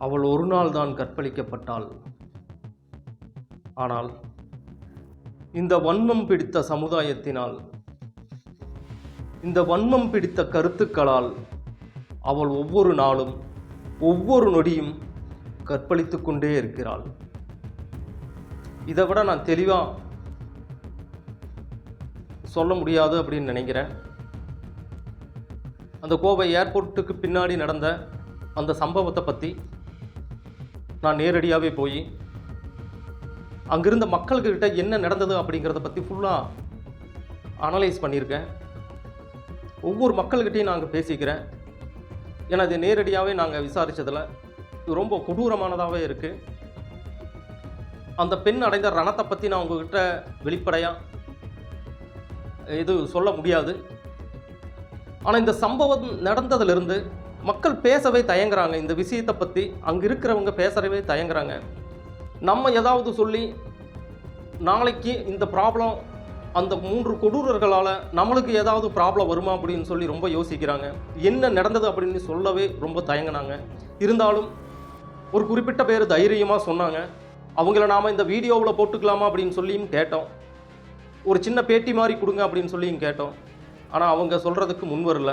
அவள் ஒரு நாள் தான் கற்பழிக்கப்பட்டாள். ஆனால் இந்த வன்மம் பிடித்த சமுதாயத்தினால், இந்த வன்மம் பிடித்த கருத்துக்களால் அவள் ஒவ்வொரு நாளும் ஒவ்வொரு நொடியும் கற்பழித்து கொண்டே இருக்கிறாள். இதை விட நான் தெளிவாக சொல்ல முடியாது அப்படின்னு நினைக்கிறேன். அந்த கோவை ஏர்போர்ட்டுக்கு பின்னாடி நடந்த அந்த சம்பவத்தை பற்றி நான் நேரடியாகவே போய் அங்கிருந்த மக்கள்கிட்ட என்ன நடந்தது அப்படிங்கிறத பற்றி ஃபுல்லாக அனலைஸ் பண்ணியிருக்கேன். ஒவ்வொரு மக்கள்கிட்டையும் நாங்கள் பேசிக்கிறேன். ஏன்னா இது நேரடியாகவே நாங்கள் விசாரித்ததில் இது ரொம்ப கொடூரமானதாகவே இருக்குது. அந்த பெண் அடைந்த ரணத்தை பற்றி நான் உங்ககிட்ட வெளிப்படையாக இது சொல்ல முடியாது. ஆனால் இந்த சம்பவம் நடந்ததிலிருந்து மக்கள் பேசவே தயங்குறாங்க. இந்த விஷயத்தை பற்றி அங்கே இருக்கிறவங்க பேசவே தயங்குறாங்க. நம்ம ஏதாவது சொல்லி நாளைக்கு இந்த ப்ராப்ளம் அந்த 3 கொடூரர்களால் நம்மளுக்கு ஏதாவது ப்ராப்ளம் வருமா அப்படின்னு சொல்லி ரொம்ப யோசிக்கிறாங்க. என்ன நடந்தது அப்படின்னு சொல்லவே ரொம்ப தயங்கினாங்க. இருந்தாலும் ஒரு குறிப்பிட்ட பேர் தைரியமாக சொன்னாங்க. அவங்கள நாம் இந்த வீடியோவில் போட்டுக்கலாமா அப்படின்னு சொல்லியும் கேட்டோம். ஒரு சின்ன பேட்டி மாதிரி கொடுங்க அப்படின்னு சொல்லியும் கேட்டோம். ஆனால் அவங்க சொல்கிறதுக்கு முன் வரல.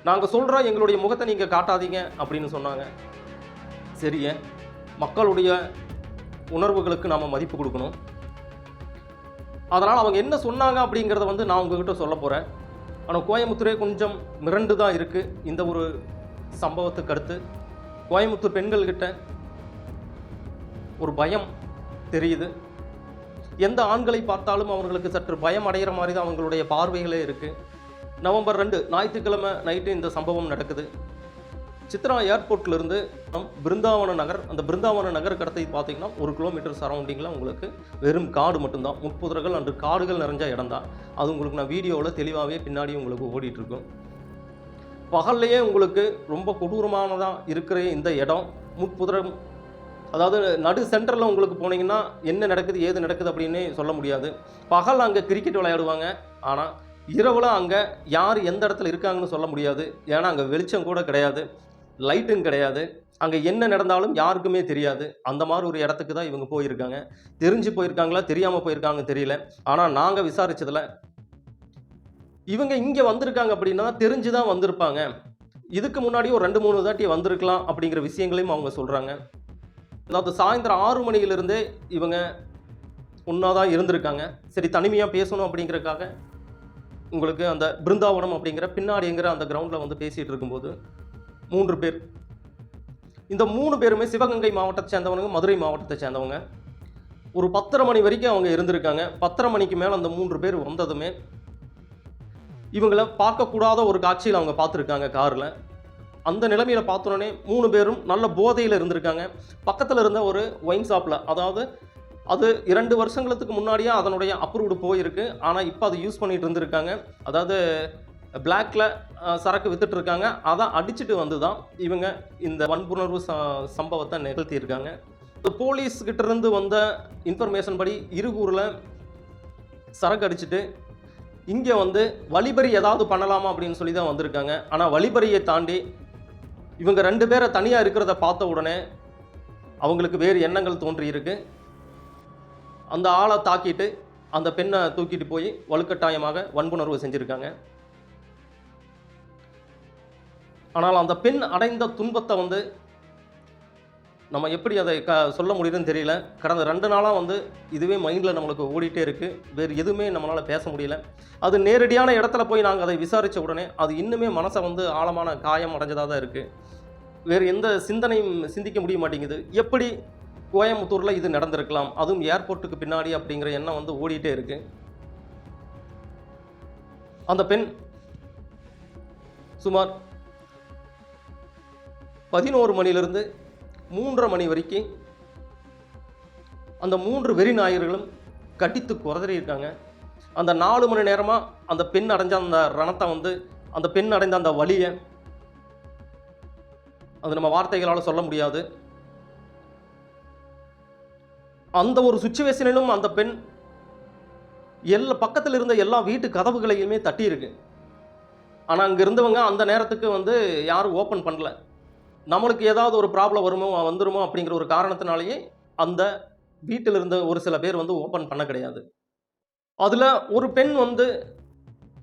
நாங்கள் சொல்கிறோம், எங்களுடைய முகத்தை நீங்கள் காட்டாதீங்க அப்படின்னு சொன்னாங்க. சரிங்க, மக்களுடைய உணர்வுகளுக்கு நாம் மதிப்பு கொடுக்கணும். அதனால் அவங்க என்ன சொன்னாங்க அப்படிங்கிறத நான் உங்ககிட்ட சொல்ல போகிறேன். ஆனால் கோயம்புத்தூரே கொஞ்சம் மிரண்டு தான் இருக்குது. இந்த ஒரு சம்பவத்துக்கு அடுத்து கோயம்புத்தூர் பெண்கள்கிட்ட ஒரு பயம் தெரியுது. எந்த ஆண்களை பார்த்தாலும் அவர்களுக்கு சற்று பயம் அடைகிற மாதிரி தான் அவங்களுடைய பார்வைகளே இருக்குது. நவம்பர் 2 ஞாயிற்றுக்கிழமை நைட்டு இந்த சம்பவம் நடக்குது. சித்ரா ஏர்போர்ட்லேருந்து பிருந்தாவன நகர், அந்த பிருந்தாவன நகர் கடத்தை பார்த்தீங்கன்னா 1 கிலோமீட்டர் சரௌண்டிங்கில் உங்களுக்கு வெறும் காடு மட்டும்தான். முட்புதர்கள் அன்று காடுகள் நிறைஞ்ச இடம் தான். அது உங்களுக்கு நான் வீடியோவில் தெளிவாகவே பின்னாடி உங்களுக்கு ஓடிட்டுருக்கும். பகல்லையே உங்களுக்கு ரொம்ப கொடூரமானதாக இருக்கிற இந்த இடம் முட்புதரம், அதாவது நடு சென்டரில் உங்களுக்கு போனீங்கன்னா என்ன நடக்குது ஏது நடக்குது அப்படின்னு சொல்ல முடியாது. பகல் அங்கே கிரிக்கெட் விளையாடுவாங்க. ஆனால் இரவில் அங்கே யார் எந்த இடத்துல இருக்காங்கன்னு சொல்ல முடியாது. ஏன்னா அங்கே வெளிச்சம் கூட கிடையாது, லைட்டும் கிடையாது. அங்கே என்ன நடந்தாலும் யாருக்குமே தெரியாது. அந்த மாதிரி ஒரு இடத்துக்கு தான் இவங்க போயிருக்காங்க. தெரிஞ்சு போயிருக்காங்களா தெரியாமல் போயிருக்காங்கன்னு தெரியல. ஆனால் நாங்கள் விசாரித்ததில் இவங்க இங்கே வந்திருக்காங்க அப்படின்னா தெரிஞ்சு தான் வந்திருப்பாங்க. இதுக்கு முன்னாடி ஒரு 2-3 தாட்டி வந்திருக்கலாம் அப்படிங்கிற விஷயங்களையும் அவங்க சொல்கிறாங்க. அதாவது சாயந்தரம் 6 மணியிலிருந்தே இவங்க ஒன்றா தான் இருந்திருக்காங்க. சரி, தனிமையாக பேசணும் அப்படிங்கிறதுக்காக உங்களுக்கு அந்த பிருந்தாவனம் அப்படிங்கிற பின்னாடிங்கிற அந்த கிரவுண்டில் பேசிகிட்டு இருக்கும்போது 3 பேர், இந்த 3 பேருமே சிவகங்கை மாவட்டத்தை சேர்ந்தவங்க, மதுரை மாவட்டத்தை சேர்ந்தவங்க. ஒரு 10:30 மணி வரைக்கும் அவங்க இருந்திருக்காங்க. 10:30 மணிக்கு மேலே அந்த 3 பேர் வந்ததுமே இவங்கள பார்க்கக்கூடாத ஒரு காட்சியில் அவங்க பார்த்துருக்காங்க காரில். அந்த நிலைமையில் பார்த்தோன்னே 3 பேரும் நல்ல போதையில் இருந்திருக்காங்க. பக்கத்தில் இருந்த ஒரு ஒயின் ஷாப்பில், அதாவது அது 2 வருஷங்களுக்கு முன்னாடியே அதனுடைய அப்ரூவ்டு போயிருக்கு. ஆனால் இப்போ அதை யூஸ் பண்ணிகிட்டு இருந்திருக்காங்க. அதாவது பிளாக்கில் சரக்கு விற்றுட்ருக்காங்க. அதை அடிச்சுட்டு வந்து தான் இவங்க இந்த வன்புணர்வு சம்பவத்தை நிகழ்த்தியிருக்காங்க. போலீஸ்கிட்டேருந்து வந்த இன்ஃபர்மேஷன் படி இருகூரில் சரக்கு அடிச்சுட்டு இங்கே வழிபறி ஏதாவது பண்ணலாமா அப்படின்னு சொல்லி தான் வந்திருக்காங்க. ஆனால் வழிபறியை தாண்டி இவங்க 2 பேரை தனியாக இருக்கிறத பார்த்த உடனே அவங்களுக்கு வேறு எண்ணங்கள் தோன்றியிருக்கு. அந்த ஆளை தாக்கிட்டு அந்த பெண்ணை தூக்கிட்டு போய் வலுக்கட்டாயமாக வன்புணர்வு செஞ்சுருக்காங்க. ஆனால் அந்த பெண் அடைந்த துன்பத்தை நம்ம எப்படி அதை சொல்ல முடியுதுன்னு தெரியல. கடந்த 2 நாளாக இதுவே மைண்டில் நம்மளுக்கு ஓடிட்டே இருக்குது. வேறு எதுவுமே நம்மளால் பேச முடியல. அது நேரடியான இடத்துல போய் நாங்கள் அதை விசாரித்த உடனே அது இன்னுமே மனசை ஆழமான காயம் அடைஞ்சதாக தான் இருக்குது. வேறு எந்த சிந்தனையும் சிந்திக்க முடிய மாட்டேங்குது. எப்படி கோயம்புத்தூரில் இது நடந்திருக்கலாம், அதுவும் ஏர்போர்ட்டுக்கு பின்னாடி அப்படிங்கிற எண்ணம் ஓடிட்டே இருக்குது. அந்த பெண் சுமார் 11 மணிலிருந்து 3:30 மணி வரைக்கும் அந்த 3 வெறி நாயர்களும் கட்டித்து குறதறியிருக்காங்க. அந்த 4 மணி நேரமாக அந்த பெண் அடைஞ்ச அந்த ரணத்தை அந்த பெண் அடைந்த அந்த வலியை அது நம்ம வார்த்தைகளால் சொல்ல முடியாது. அந்த ஒரு சுச்சுவேஷனிலும் அந்த பெண் பக்கத்தில் இருந்த எல்லா வீட்டு கதவுகளையுமே தட்டியிருக்கு. ஆனால் அங்கே இருந்தவங்க அந்த நேரத்துக்கு யாரும் ஓப்பன் பண்ணல. நம்மளுக்கு ஏதாவது ஒரு ப்ராப்ளம் வந்துருமோ அப்படிங்கிற ஒரு காரணத்தினாலேயே அந்த வீட்டில் இருந்த ஒரு சில பேர் வந்து ஓப்பன் பண்ண கிடையாது. அதில் ஒரு பெண் வந்து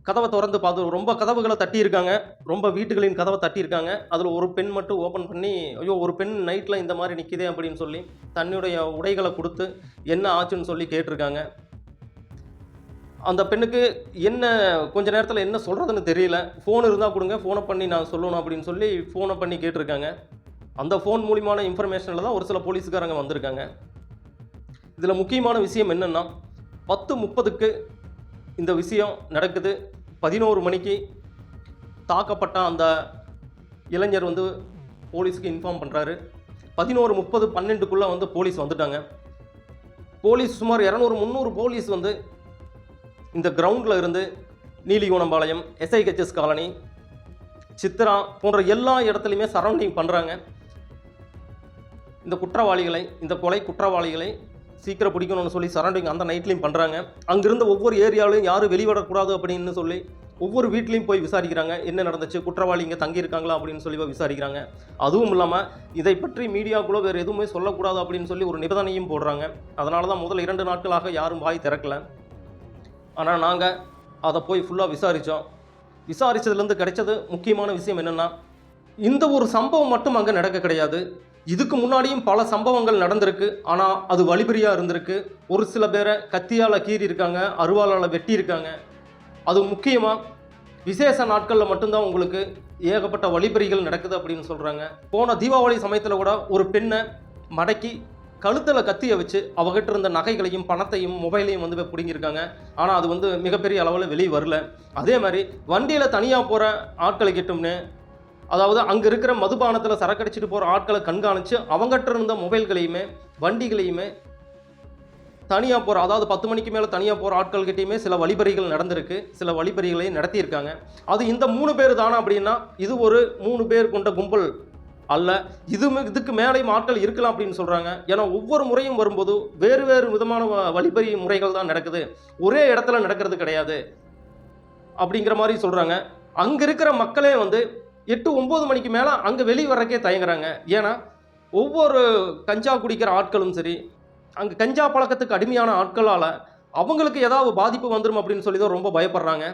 கதவை திறந்து பார்த்து ரொம்ப கதவுகளை தட்டியிருக்காங்க, ரொம்ப வீட்டுகளின் கதவை தட்டியிருக்காங்க. அதில் ஒரு பெண் மட்டும் ஓப்பன் பண்ணி, ஐயோ ஒரு பெண் நைட்டில் இந்த மாதிரி நிற்கிதே அப்படின்னு சொல்லி தன்னுடைய உடைகளை கொடுத்து என்ன ஆச்சுன்னு சொல்லி கேட்டிருக்காங்க. அந்த பெண்ணுக்கு என்ன கொஞ்ச நேரத்தில் என்ன சொல்கிறதுன்னு தெரியல. ஃபோன் இருந்தால் கொடுங்க, ஃபோனை பண்ணி நான் சொல்லணும் அப்படின்னு சொல்லி ஃபோனை பண்ணி கேட்டிருக்காங்க. அந்த ஃபோன் மூலியமான இன்ஃபர்மேஷனில் தான் ஒரு சில போலீஸ்காரங்க வந்திருக்காங்க. இதில் முக்கியமான விஷயம் என்னென்னா 10:30க்கு இந்த விஷயம் நடக்குது. 11 மணிக்கு தாக்கப்பட்ட அந்த இளைஞர் வந்து போலீஸுக்கு இன்ஃபார்ம் பண்ணுறாரு. 11:30 12க்குள்ளே வந்து போலீஸ் வந்துட்டாங்க. போலீஸ் சுமார் 200-300 போலீஸ் வந்து இந்த கிரவுண்டில் இருந்து நீலிகோணம்பாளையம், எஸ்ஐஹெச்எஸ் காலனி, சித்ரா போன்ற எல்லா இடத்துலையுமே சரௌண்டிங் பண்ணுறாங்க. இந்த குற்றவாளிகளை, இந்த கொலை குற்றவாளிகளை சீக்கிரம் பிடிக்கணும்னு சொல்லி சரௌண்டிங் அந்த நைட்லையும் பண்ணுறாங்க. அங்கிருந்த ஒவ்வொரு ஏரியாவிலையும் யாரும் வெளிவிடக்கூடாது அப்படின்னு சொல்லி ஒவ்வொரு வீட்லேயும் போய் விசாரிக்கிறாங்க. என்ன நடந்துச்சு, குற்றவாளி இங்கே தங்கியிருக்காங்களா அப்படின்னு சொல்லி விசாரிக்கிறாங்க. அதுவும் இல்லாமல் இதை பற்றி மீடியாக்குள்ளே வேறு எதுவுமே சொல்லக்கூடாது அப்படின்னு சொல்லி ஒரு நிபந்தனையும் போடுறாங்க. அதனால தான் முதல் 2 நாட்களாக யாரும் வாய் திறக்கலை. ஆனால் நாங்கள் அதை போய் ஃபுல்லாக விசாரித்தோம். விசாரித்ததுலேருந்து கிடைச்சது முக்கியமான விஷயம் என்னென்னா, இந்த ஒரு சம்பவம் மட்டும் அங்கே நடக்க கிடையாது. இதுக்கு முன்னாடியும் பல சம்பவங்கள் நடந்திருக்கு. ஆனால் அது வழிபறியாக இருந்திருக்கு. ஒரு சில பேரை கத்தியால் கீறியிருக்காங்க, அருவாளால் வெட்டியிருக்காங்க. அது முக்கியமாக விசேஷ நாட்களில் மட்டும்தான் உங்களுக்கு ஏகப்பட்ட வழிபறிகள் நடக்குது அப்படின்னு சொல்கிறாங்க. போன தீபாவளி சமயத்தில் கூட ஒரு பெண்ணை மடக்கி கழுத்தில் கத்தியை வச்சு அவகிட்ட இருந்த நகைகளையும் பணத்தையும் மொபைலையும் வந்து பிடிங்கிருக்காங்க. ஆனால் அது வந்து மிகப்பெரிய அளவில் வெளியே வரல. அதே மாதிரி வண்டியில் தனியாக போகிற ஆட்களை கிட்டோம்னு, அதாவது அங்கே இருக்கிற மதுபானத்தில் சரக்கடிச்சிட்டு போகிற ஆட்களை கண்காணித்து அவங்ககிட்ட இருந்த மொபைல்களையுமே வண்டிகளையுமே தனியாக போகிற, அதாவது 10 மணிக்கு மேலே தனியாக போகிற ஆட்கள்கிட்டையுமே சில வழிபறிகள் நடந்திருக்கு. சில வழிபறிகளையும் நடத்தியிருக்காங்க. அது இந்த 3 பேர் தானே அப்படின்னா, இது ஒரு 3 பேர் கொண்ட கும்பல் அல்ல. இதுக்கு மேலேயும் ஆட்கள் இருக்கலாம் அப்படின்னு சொல்கிறாங்க. ஏன்னா ஒவ்வொரு முறையும் வரும்போது வேறு வேறு விதமான வழிபறி முறைகள் தான் நடக்குது, ஒரே இடத்துல நடக்கிறது கிடையாது அப்படிங்கிற மாதிரி சொல்கிறாங்க. அங்கே இருக்கிற மக்களே வந்து 8-9 மணிக்கு மேலே அங்கே வெளியே வர்றக்கே தயங்குறாங்க. ஏன்னா ஒவ்வொரு கஞ்சா குடிக்கிற ஆட்களும் சரி, அங்கே கஞ்சா பழக்கத்துக்கு அடிமையான ஆட்களால் அவங்களுக்கு ஏதாவது பாதிப்பு வந்துடும் அப்படின்னு சொல்லி தான் ரொம்ப பயப்படுறாங்க.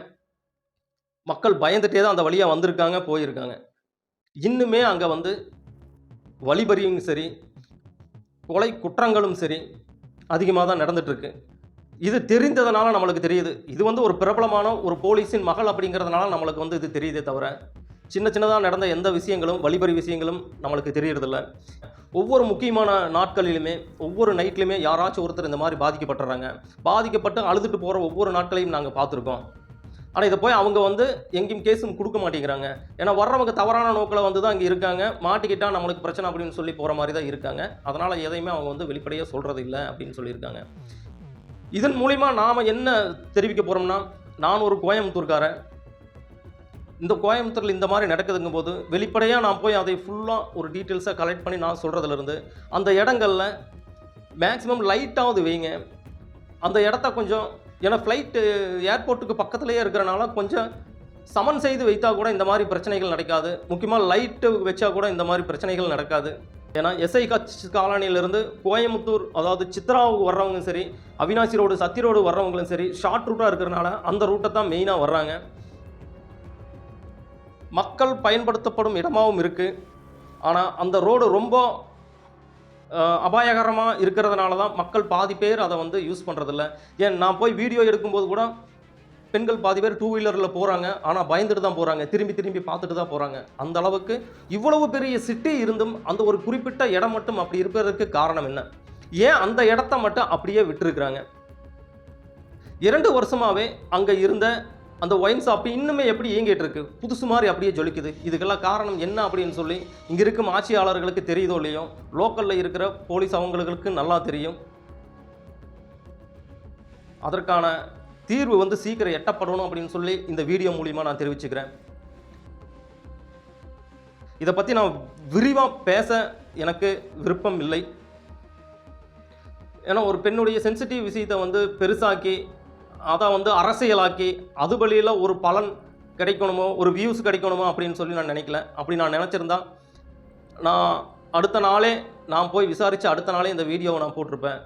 மக்கள் பயந்துட்டே தான் அந்த வழியாக வந்திருக்காங்க, போயிருக்காங்க. இன்னுமே அங்கே வந்து வழிபறியும் சரி, கொலை குற்றங்களும் சரி அதிகமாக தான் நடந்துகிட்ருக்கு. இது தெரிந்ததுனால நம்மளுக்கு தெரியுது. இது வந்து ஒரு பிரபலமான ஒரு போலீஸின் மகள் அப்படிங்கிறதுனால நம்மளுக்கு வந்து இது தெரியுதே தவிர, சின்னதாக நடந்த எந்த விஷயங்களும், வழிபறி விஷயங்களும் நம்மளுக்கு தெரியறதில்ல. ஒவ்வொரு முக்கியமான நாட்களிலுமே, ஒவ்வொரு நைட்லையுமே யாராச்சும் ஒருத்தர் இந்த மாதிரி பாதிக்கப்பட்டுறாங்க. பாதிக்கப்பட்டு அழுதுட்டு போகிற ஒவ்வொரு நாட்களையும் நாங்கள் பார்த்துருக்கோம். ஆனால் இதை போய் அவங்க வந்து எங்கேயும் கேஸும் கொடுக்க மாட்டேங்கிறாங்க. ஏன்னா வர்றவங்க தவறான நோக்கில் வந்து தான் இங்கே இருக்காங்க. மாட்டிக்கிட்டால் நம்மளுக்கு பிரச்சனை அப்படின்னு சொல்லி போகிற மாதிரி தான் இருக்காங்க. அதனால் எதையுமே அவங்க வந்து வெளிப்படையாக சொல்கிறது இல்லை அப்படின்னு சொல்லியிருக்காங்க. இதன் மூலிமா நாம் என்ன தெரிவிக்க போகிறோம்னா, நான் ஒரு கோயம்புத்தூர்காரன். இந்த கோயம்புத்தூரில் இந்த மாதிரி நடக்குதுங்கும் போது வெளிப்படையாக நான் போய் அதை ஃபுல்லாக ஒரு டீட்டெயில்ஸாக கலெக்ட் பண்ணி நான் சொல்கிறதுலேருந்து, அந்த இடங்களில் மேக்ஸிமம் லைட்டாவது வைங்க. அந்த இடத்த கொஞ்சம், ஏன்னா ஃப்ளைட்டு ஏர்போர்ட்டுக்கு பக்கத்துலேயே இருக்கிறனால கொஞ்சம் சமன் செய்து வைத்தா கூட இந்த மாதிரி பிரச்சனைகள் நடக்காது. முக்கியமாக லைட்டு வச்சா கூட இந்த மாதிரி பிரச்சனைகள் நடக்காது. ஏன்னா எஸ்ஐஹெச் காலனியிலேருந்து கோயம்புத்தூர், அதாவது சித்ராவுக்கு வர்றவங்களும் சரி, அவினாசி ரோடு, சத்தி ரோடு வர்றவங்களும் சரி, ஷார்ட் ரூட்டாக இருக்கிறனால அந்த ரூட்டை தான் மெயினாக வர்றாங்க. மக்கள் பயன்படுத்தப்படும் இடமாகவும் இருக்குது. ஆனால் அந்த ரோடு ரொம்ப அபாயகரமாக இருக்கிறதுனால தான் மக்கள் பாதி பேர் அதை வந்து யூஸ் பண்ணுறதில்ல. ஏன் நான் போய் வீடியோ எடுக்கும்போது கூட பெண்கள் பாதி பேர் 2 வீலரில் போகிறாங்க. ஆனால் பயந்துட்டு தான் போகிறாங்க, திரும்பி திரும்பி பார்த்துட்டு தான் போகிறாங்க. அந்த அளவுக்கு இவ்வளவு பெரிய சிட்டி இருந்தும் அந்த ஒரு குறிப்பிட்ட இடம் மட்டும் அப்படி இருப்பதற்கு காரணம் என்ன? ஏன் அந்த இடத்த மட்டும் அப்படியே விட்டுருக்குறாங்க? 2 வருஷமாகவே அங்கே இருந்த அந்த ஒயின் ஷாப்பு இன்னுமே எப்படி இயங்கிட்டு இருக்கு, புதுசு மாதிரி அப்படியே ஜொலிக்குது. இதுக்கெல்லாம் காரணம் என்ன அப்படின்னு சொல்லி இங்கே இருக்கும் ஆட்சியாளர்களுக்கு தெரியுதோ இல்லையோ, லோக்கலில் இருக்கிற போலீஸ் அவங்களுக்கு நல்லா தெரியும். அதற்கான தீர்வு வந்து சீக்கிரம் எட்டப்படணும் அப்படின்னு சொல்லி இந்த வீடியோ மூலிமா நான் தெரிவிச்சுக்கிறேன். இதை பற்றி நான் விரிவாக பேச எனக்கு விருப்பம் இல்லை. ஏன்னா ஒரு பெண்ணுடைய சென்சிட்டிவ் விஷயத்தை வந்து பெருசாக்கி அதை வந்து அரசியலாக்கி அது வழியில் ஒரு பலன் கிடைக்கணுமோ, ஒரு வியூஸ் கிடைக்கணுமோ அப்படின்னு சொல்லி நான் நினைக்கல. அப்படி நான் நினச்சிருந்தா நான் அடுத்த நாளே நான் போய் விசாரித்து அடுத்த நாளே இந்த வீடியோவை நான் போட்டிருப்பேன்.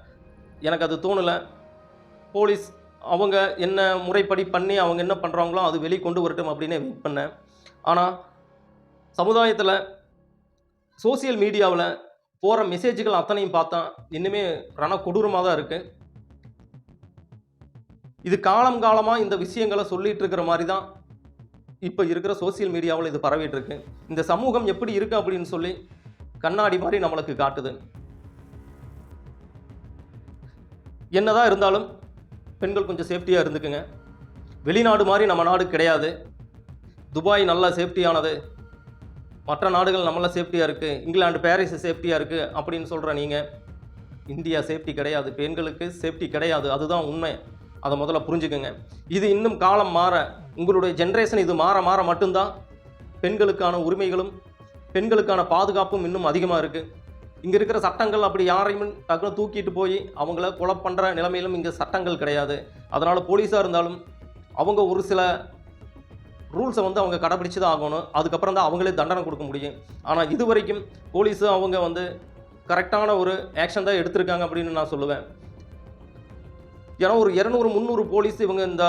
எனக்கு அது தோணலை. போலீஸ் அவங்க என்ன முறைப்படி பண்ணி அவங்க என்ன பண்ணுறாங்களோ அது வெளியே கொண்டு வரட்டும் அப்படின்னு வெயிட் பண்ணேன். ஆனால் சமுதாயத்தில் சோசியல் மீடியாவில் போகிற மெசேஜுகள் அத்தனையும் பார்த்தா இன்னுமே கொடூரமாக தான் இருக்குது. இது காலம் காலமாக இந்த விஷயங்களை சொல்லிகிட்டு இருக்கிற மாதிரி தான் இப்போ இருக்கிற சோசியல் மீடியாவில் இது பரவிட்டு இருக்கு. இந்த சமூகம் எப்படி இருக்குது அப்படின்னு சொல்லி கண்ணாடி மாதிரி நம்மளுக்கு காட்டுது. என்னதான் இருந்தாலும் பெண்கள் கொஞ்சம் சேஃப்டியாக இருந்துக்குங்க. வெளிநாடு மாதிரி நம்ம நாடு கிடையாது. துபாய் நல்லா சேஃப்டியானது, மற்ற நாடுகள் நம்மள சேஃப்டியாக இருக்குது, இங்கிலாந்து பாரிஸ் சேஃப்டியாக இருக்குது அப்படின்னு சொல்கிற நீங்கள், இந்தியா சேஃப்டி கிடையாது, பெண்களுக்கு சேஃப்டி கிடையாது. அதுதான் உண்மை. அதை முதல்ல புரிஞ்சுக்கோங்க. இது இன்னும் காலம் மாற, உங்களுடைய ஜென்ரேஷன் இது மாற மாற மட்டும்தான் பெண்களுக்கான உரிமைகளும் பெண்களுக்கான பாதுகாப்பும் இன்னும் அதிகமாக இருக்குது. இங்கே இருக்கிற சட்டங்கள் அப்படி யாரையும் டக்குனு தூக்கிட்டு போய் அவங்கள கொலை பண்ணுற நிலைமையிலும் இங்கே சட்டங்கள் கிடையாது. அதனால் போலீஸாக இருந்தாலும் அவங்க ஒரு சில ரூல்ஸை வந்து அவங்க கடைப்பிடிச்சு தான் ஆகணும். அதுக்கப்புறம் தான் அவங்களே தண்டனை கொடுக்க முடியும். ஆனால் இது வரைக்கும் போலீஸு அவங்க வந்து கரெக்டான ஒரு ஆக்ஷன் தான் எடுத்திருக்காங்க அப்படின்னு நான் சொல்லுவேன். ஏன்னா ஒரு 200-300 போலீஸ் இவங்க இந்த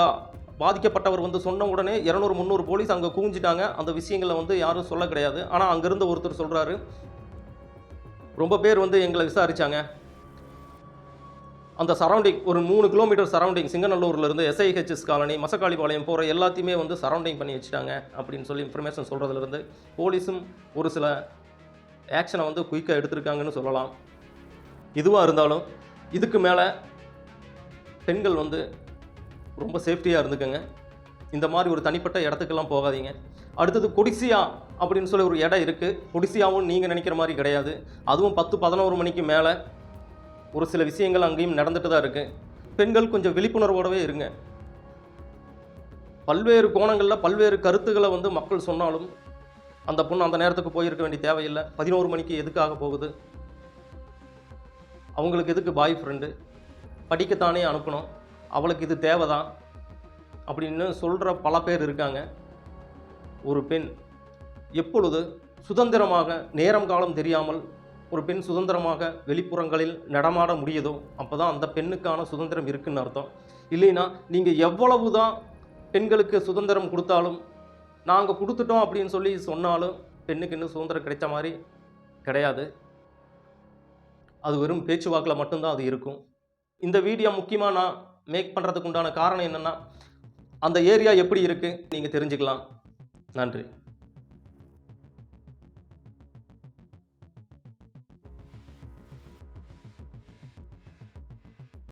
பாதிக்கப்பட்டவர் வந்து சொன்ன உடனே 200-300 போலீஸ் அங்கே குவிஞ்சிட்டாங்க. அந்த விஷயங்களை வந்து யாரும் சொல்ல கிடையாது. ஆனால் அங்கேருந்து ஒருத்தர் சொல்கிறாரு, ரொம்ப பேர் வந்து எங்களை விசாரித்தாங்க, அந்த சரௌண்டிங் ஒரு 3 கிலோமீட்டர் சரௌண்டிங் சிங்கநல்லூர்லேருந்து SIHS காலனி மசக்காளிபாளையம் போகிற எல்லாத்தையுமே வந்து சரௌண்டிங் பண்ணி வச்சுட்டாங்க அப்படின்னு சொல்லி இன்ஃபர்மேஷன் சொல்கிறதுலேருந்து போலீஸும் ஒரு சில ஆக்ஷனை வந்து குயிக்காக எடுத்திருக்காங்கன்னு சொல்லலாம். இதுவாக இருந்தாலும் இதுக்கு மேலே பெண்கள் வந்து ரொம்ப சேஃப்டியாக இருந்துக்கங்க. இந்த மாதிரி ஒரு தனிப்பட்ட இடத்துக்கெல்லாம் போகாதீங்க. அடுத்தது கொடிசியா அப்படின்னு சொல்லி ஒரு இடம் இருக்குது. கொடிசியாவும் நீங்கள் நினைக்கிற மாதிரி கிடையாது. அதுவும் 10-11 மணிக்கு மேலே ஒரு சில விஷயங்கள் அங்கேயும் நடந்துட்டு தான் இருக்குது. பெண்கள் கொஞ்சம் விழிப்புணர்வோடவே இருங்க. பல்வேறு கோணங்களில் பல்வேறு கருத்துக்களை வந்து மக்கள் சொன்னாலும் அந்த பொண்ணு அந்த நேரத்துக்கு போயிருக்க வேண்டிய தேவையில்லை. 11 மணிக்கு எதுக்காக போகுது? அவங்களுக்கு எதுக்கு பாய் ஃப்ரெண்டு? படிக்கத்தானே அனுப்பணும், அவளுக்கு இது தேவைதான் அப்படின்னு சொல்கிற பல பேர் இருக்காங்க. ஒரு பெண் எப்பொழுது சுதந்திரமாக நேரம் காலம் தெரியாமல் ஒரு பெண் சுதந்திரமாக வெளிப்புறங்களில் நடமாட முடியுதோ அப்போ தான் அந்த பெண்ணுக்கான சுதந்திரம் இருக்குன்னு அர்த்தம். இல்லைன்னா நீங்கள் எவ்வளவு தான் பெண்களுக்கு சுதந்திரம் கொடுத்தாலும், நாங்கள் கொடுத்துட்டோம் அப்படின்னு சொல்லி சொன்னாலும் பெண்ணுக்கு இன்னும் சுதந்திரம் கிடைச்ச மாதிரி கிடையாது. அது வெறும் பேச்சுவாக்கில் மட்டும்தான் அது இருக்கும். இந்த வீடியோ முக்கியமாக நான் மேக் பண்ணுறதுக்கு உண்டான காரணம் என்னென்னா, அந்த ஏரியா எப்படி இருக்குது நீங்கள் தெரிஞ்சுக்கலாம். நன்றி.